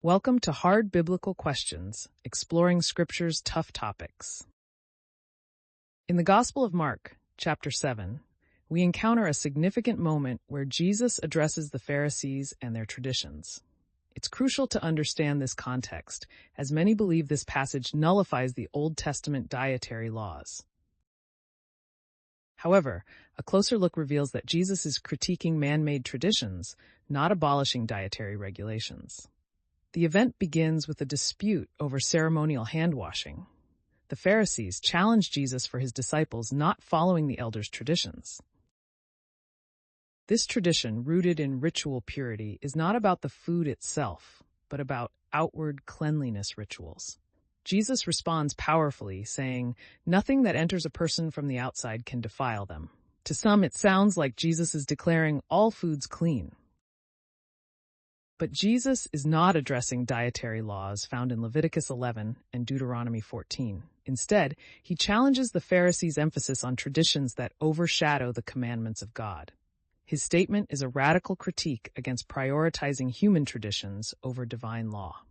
Welcome to Hard Biblical Questions, exploring Scripture's tough topics. In the Gospel of Mark, chapter 7, we encounter a significant moment where Jesus addresses the Pharisees and their traditions. It's crucial to understand this context, as many believe this passage nullifies the Old Testament dietary laws. However, a closer look reveals that Jesus is critiquing man-made traditions, not abolishing dietary regulations. The event begins with a dispute over ceremonial hand-washing. The Pharisees challenge Jesus for his disciples not following the elders' traditions. This tradition, rooted in ritual purity, is not about the food itself, but about outward cleanliness rituals. Jesus responds powerfully, saying, "Nothing that enters a person from the outside can defile them." To some, it sounds like Jesus is declaring all foods clean. But Jesus is not addressing dietary laws found in Leviticus 11 and Deuteronomy 14. Instead, he challenges the Pharisees' emphasis on traditions that overshadow the commandments of God. His statement is a radical critique against prioritizing human traditions over divine law.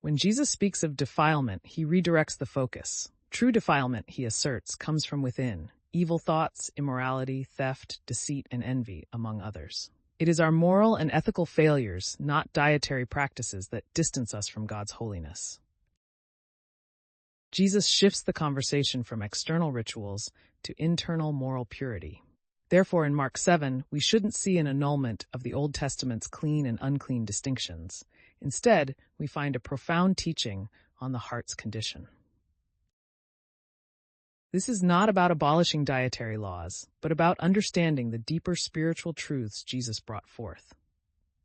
When Jesus speaks of defilement, he redirects the focus. True defilement, he asserts, comes from within: evil thoughts, immorality, theft, deceit, and envy, among others. It is our moral and ethical failures, not dietary practices, that distance us from God's holiness. Jesus shifts the conversation from external rituals to internal moral purity. Therefore, in Mark 7, we shouldn't see an annulment of the Old Testament's clean and unclean distinctions. Instead, we find a profound teaching on the heart's condition. This is not about abolishing dietary laws, but about understanding the deeper spiritual truths Jesus brought forth.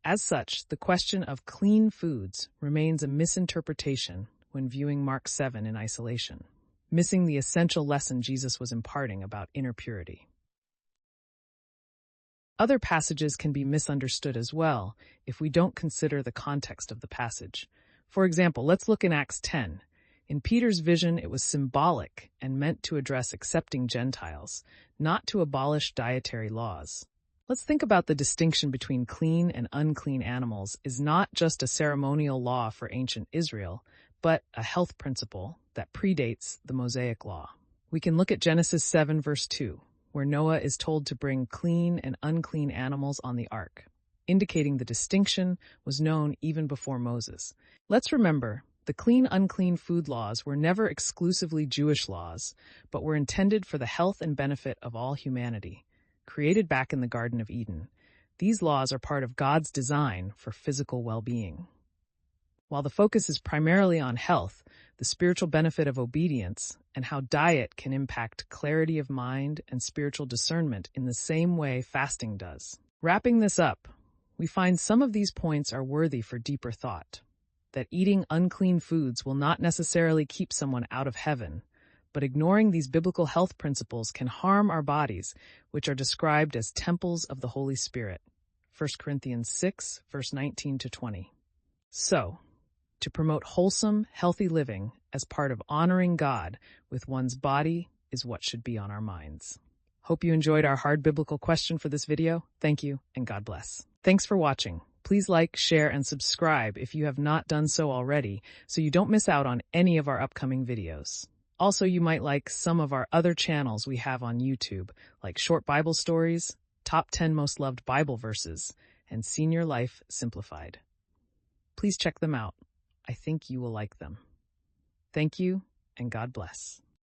As such, the question of clean foods remains a misinterpretation when viewing Mark 7 in isolation, missing the essential lesson Jesus was imparting about inner purity. Other passages can be misunderstood as well if we don't consider the context of the passage. For example, let's look in Acts 10. In Peter's vision, it was symbolic and meant to address accepting Gentiles, not to abolish dietary laws. Let's think about the distinction between clean and unclean animals is not just a ceremonial law for ancient Israel, but a health principle that predates the Mosaic law. We can look at Genesis 7 verse 2, where Noah is told to bring clean and unclean animals on the ark, indicating the distinction was known even before Moses. Let's remember, the clean-unclean food laws were never exclusively Jewish laws, but were intended for the health and benefit of all humanity. Created back in the Garden of Eden, these laws are part of God's design for physical well-being. While the focus is primarily on health, the spiritual benefit of obedience, and how diet can impact clarity of mind and spiritual discernment in the same way fasting does. Wrapping this up, we find some of these points are worthy for deeper thought. That eating unclean foods will not necessarily keep someone out of heaven, but ignoring these biblical health principles can harm our bodies, which are described as temples of the Holy Spirit. 1 Corinthians 6, verse 19 to 20. So, to promote wholesome, healthy living as part of honoring God with one's body is what should be on our minds. Hope you enjoyed our hard biblical question for this video. Thank you, and God bless. Thanks for watching. Please like, share, and subscribe if you have not done so already, so you don't miss out on any of our upcoming videos. Also, you might like some of our other channels we have on YouTube, like Short Bible Stories, Top 10 Most Loved Bible Verses, and Senior Life Simplified. Please check them out. I think you will like them. Thank you, and God bless.